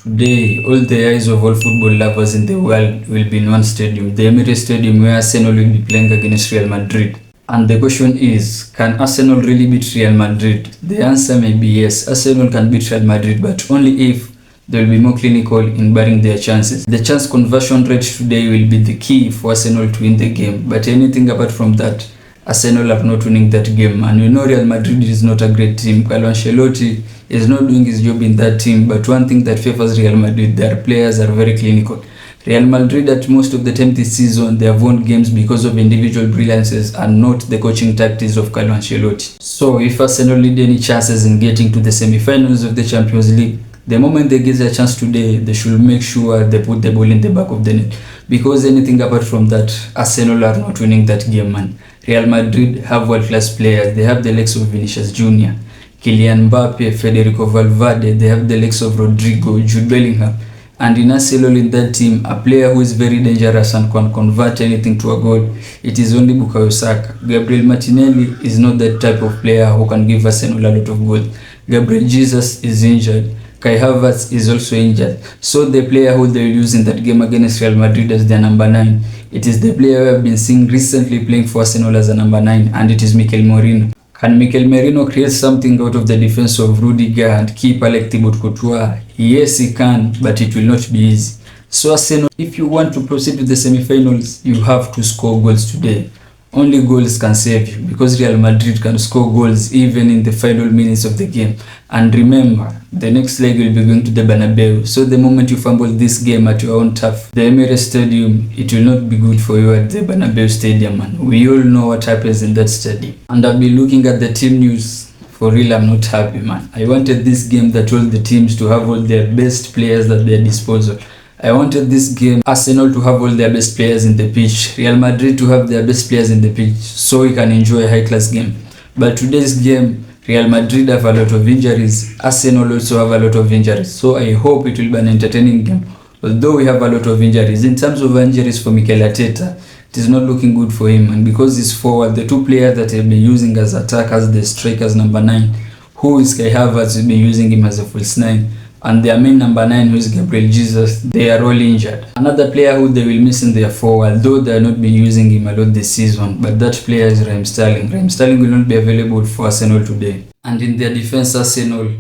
Today, all the eyes of all football lovers in the world will be in one stadium, the Emirates Stadium, where Arsenal will be playing against Real Madrid. And the question is, can Arsenal really beat Real Madrid? The answer may be yes, Arsenal can beat Real Madrid, but only if they will be more clinical in barring their chances. The chance conversion rate today will be the key for Arsenal to win the game, but anything apart from that, Arsenal are not winning that game. And we know Real Madrid is not a great team. Carlo Ancelotti is not doing his job in that team, but one thing that favors Real Madrid, their players are very clinical. Real Madrid at most of the time this season, they have won games because of individual brilliances and not the coaching tactics of Carlo Ancelotti. So if Arsenal need any chances in getting to the semi-finals of the Champions League, the moment they get a chance today, they should make sure they put the ball in the back of the net. Because anything apart from that, Arsenal are not winning that game, man. Real Madrid have world-class players. They have the likes of Vinicius Jr., Kylian Mbappe, Federico Valverde. They have the likes of Rodrigo, Jude Bellingham. And in Arsenal, in that team, a player who is very dangerous and can convert anything to a goal, it is only Bukayo Saka. Gabriel Martinelli is not that type of player who can give Arsenal a lot of goals. Gabriel Jesus is injured. Kai Havertz is also injured. So the player who they will use in that game against Real Madrid as their number 9, it is the player we have been seeing recently playing for Arsenal as a number 9, and it is Mikel Merino. Can Mikel Merino create something out of the defense of Rudiger and keeper like Thibaut Courtois? Yes, he can, but it will not be easy. So Arsenal, if you want to proceed to the semi-finals, you have to score goals today. Only goals can save you, because Real Madrid can score goals even in the final minutes of the game. And remember, the next leg will be going to the Bernabeu. So the moment you fumble this game at your own turf, the Emirates Stadium, it will not be good for you at the Bernabeu Stadium, man. We all know what happens in that stadium. And I've been looking at the team news. For real, I'm not happy, man. I wanted this game that all the teams to have all their best players at their disposal. I wanted this game, Arsenal to have all their best players in the pitch, Real Madrid to have their best players in the pitch, so we can enjoy a high-class game. But today's game, Real Madrid have a lot of injuries, Arsenal also have a lot of injuries, so I hope it will be an entertaining game. Although we have a lot of injuries, in terms of injuries for Mikel Arteta, it is not looking good for him, and because he's forward, the two players that have been using as attackers, the strikers number 9, who is Kai Havertz, has been using him as a false 9. And their main number 9, who is Gabriel Jesus, they are all injured. Another player who they will miss in their forward, though they are not been using him a lot this season, but that player is Raheem Sterling. Raheem Sterling will not be available for Arsenal today. And in their defense, Arsenal,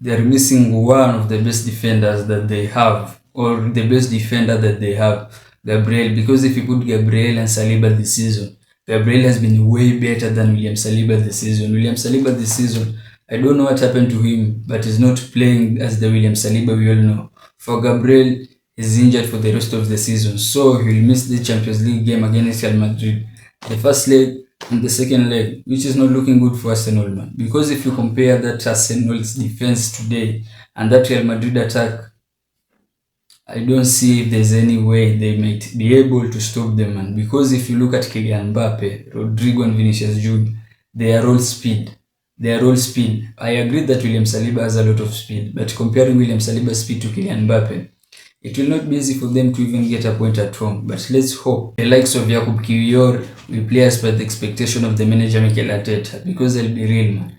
they are missing one of the best defenders that they have, or the best defender that they have, Gabriel. Because if you put Gabriel and Saliba this season, Gabriel has been way better than William Saliba this season. William Saliba this season, I don't know what happened to him, but he's not playing as the William Saliba we all know. For Gabriel, he's injured for the rest of the season, so he'll miss the Champions League game against Real Madrid, the first leg and the second leg, which is not looking good for Arsenal, man. Because if you compare that Arsenal's defense today and that Real Madrid attack, I don't see if there's any way they might be able to stop them, man. Because if you look at Kylian Mbappe, Rodrigo and Vinicius Jr., they are all speed. They are all speed. I agree that William Saliba has a lot of speed, but comparing William Saliba's speed to Kylian Mbappe, it will not be easy for them to even get a point at home. But let's hope the likes of Jakub Kiwior will play as per the expectation of the manager Mikel Arteta, because they'll be real, man.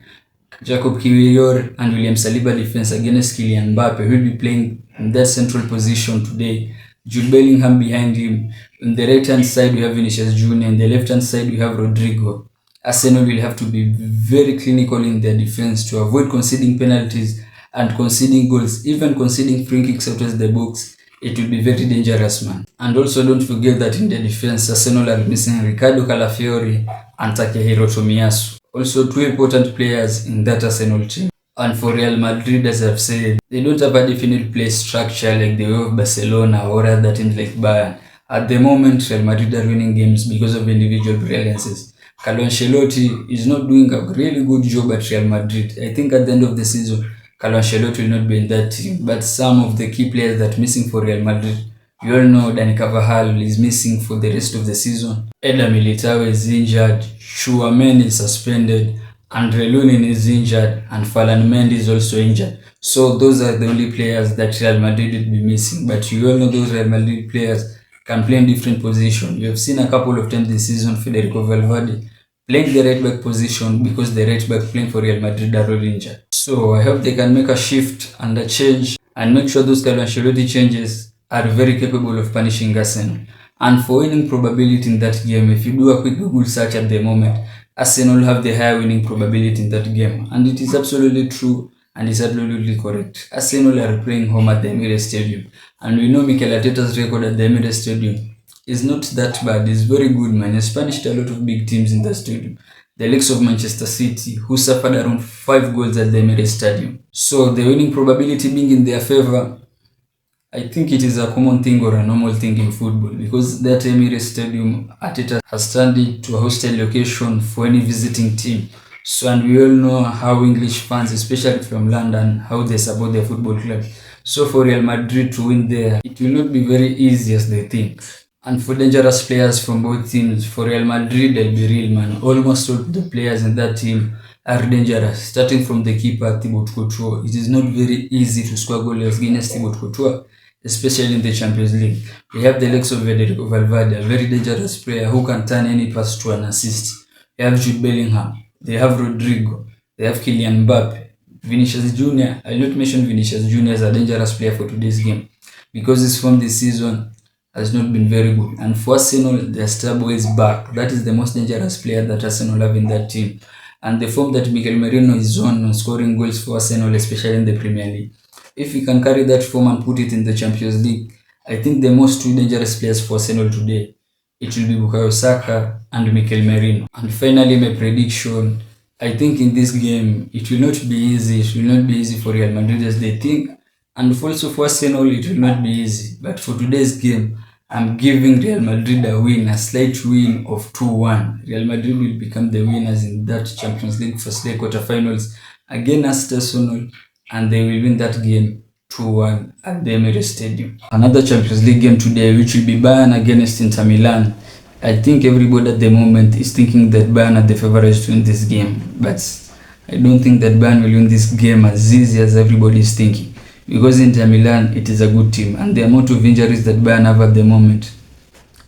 Jakub Kiwior and William Saliba defense against Kylian Mbappe will be playing in that central position today. Jude Bellingham behind him. On the right hand side we have Vinicius Jr. On the left hand side we have Rodrigo. Arsenal will have to be very clinical in their defense to avoid conceding penalties and conceding goals, even conceding free kicks out of the box. It will be very dangerous, man. And also don't forget that in the defense, Arsenal are missing Ricardo Calafiori and Takehiro Tomiyasu. Also two important players in that Arsenal team. And for Real Madrid, as I've said, they don't have a definite play structure like the way of Barcelona or other teams like Bayern. At the moment, Real Madrid are winning games because of individual brilliances. Carlo Ancelotti is not doing a really good job at Real Madrid. I think at the end of the season, Carlo Ancelotti will not be in that team. But some of the key players that are missing for Real Madrid, you all know Dani Carvajal is missing for the rest of the season. Eder Militao is injured. Tchouameni is suspended. Andre Lunin is injured. And Ferland Mendy is also injured. So those are the only players that Real Madrid will be missing. But you all know those Real Madrid players can play in different positions. You have seen a couple of times this season Federico Valverde playing the right back position because the right back playing for Real Madrid are all injured. So I hope they can make a shift and a change and make sure those Carlo Ancelotti changes are very capable of punishing Arsenal. And for winning probability in that game, if you do a quick Google search at the moment, Arsenal have the higher winning probability in that game. And it is absolutely true and is absolutely correct. Arsenal are playing home at the Emirates Stadium. And we know Mikel Arteta's record at the Emirates Stadium is not that bad. It's very good, man. He's punished a lot of big teams in the stadium. The likes of Manchester City, who suffered around 5 goals at the Emirates Stadium. So the winning probability being in their favor, I think it is a common thing or a normal thing in football, because that Emirates Stadium, Arteta has turned it to a hostile location for any visiting team. So, and we all know how English fans, especially from London, how they support their football club. So for Real Madrid to win there, it will not be very easy as they think. And for dangerous players from both teams, for Real Madrid, they'll be real, man. Almost all the players in that team are dangerous, starting from the keeper, Thibaut Courtois. It is not very easy to score goals against Thibaut Courtois, especially in the Champions League. We have the likes of Federico Valverde, a very dangerous player who can turn any pass to an assist. We have Jude Bellingham, they have Rodrigo, they have Kylian Mbappe, Vinicius Jr. I'll not mention Vinicius Jr. as a dangerous player for today's game, because his form this season has not been very good. And for Arsenal, their star boy is back. That is the most dangerous player that Arsenal have in that team. And the form that Mikel Merino is on scoring goals for Arsenal, especially in the Premier League. If he can carry that form and put it in the Champions League, I think the most two dangerous players for Arsenal today, it will be Bukayo Saka and Mikel Merino. And finally, my prediction, I think in this game, it will not be easy. It will not be easy for Real Madrid as they think. And also for Arsenal, it will not be easy. But for today's game, I'm giving Real Madrid a win, a slight win of 2-1. Real Madrid will become the winners in that Champions League first leg quarterfinals against Arsenal, and they will win that game 2-1 at the Emirates Stadium. Another Champions League game today, which will be Bayern against Inter Milan. I think everybody at the moment is thinking that Bayern are the favorites to win this game, but I don't think that Bayern will win this game as easy as everybody is thinking. Because Inter Milan, it is a good team, and the amount of injuries that Bayern have at the moment,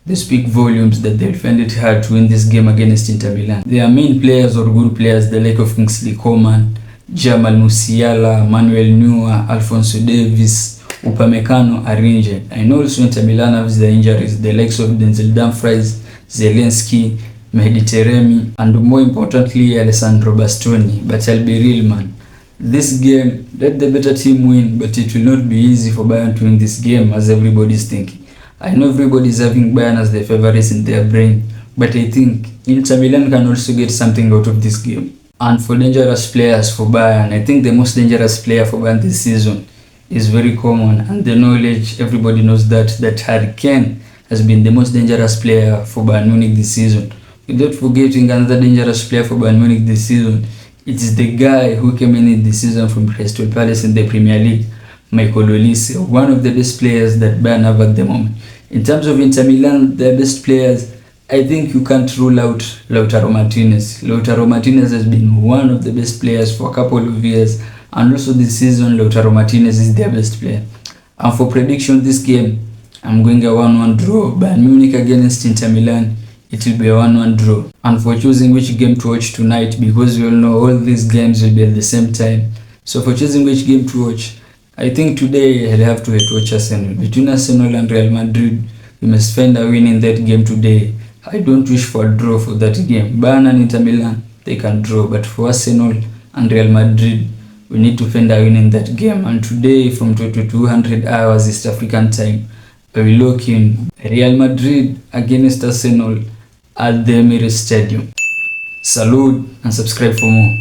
they speak volumes that they'll find it hard to win this game against Inter Milan. Their main players or good players, the like of Kingsley Coman, Jamal Musiala, Manuel Neuer, Alphonso Davies, Upamecano are injured. I know also Inter Milan have the injuries, the likes of Denzel Dumfries, Zelensky, Mehdi Taremi, and more importantly, Alessandro Bastoni. But I'll be real, man. This game, let the better team win, but it will not be easy for Bayern to win this game as everybody is thinking. I know everybody is having Bayern as the favorites in their brain, but I think Inter Milan can also get something out of this game. And for dangerous players for Bayern, I think the most dangerous player for Bayern this season is very common, and the knowledge, everybody knows that Harry Kane has been the most dangerous player for Bayern Munich this season. Without forgetting another dangerous player for Bayern Munich this season, it is the guy who came in this season from Crystal Palace in the Premier League, Michael Olise, one of the best players that Bayern have at the moment. In terms of Inter Milan, their best players, I think you can't rule out Lautaro Martinez. Lautaro Martinez has been one of the best players for a couple of years, and also this season Lautaro Martinez is their best player. And for prediction this game, I'm going a 1-1 draw. Bayern Munich against Inter Milan, it will be a 1-1 draw. And for choosing which game to watch tonight, because we all know all these games will be at the same time, so for choosing which game to watch, I think today I'll have to watch Arsenal. Between Arsenal and Real Madrid, we must find a win in that game today. I don't wish for a draw for that game. Bayern and Inter Milan, they can draw, but for Arsenal and Real Madrid, we need to find a win in that game. And today, from 2200 hours East African time, I will look in Real Madrid against Arsenal at the Emirates Stadium. Salute and subscribe for more.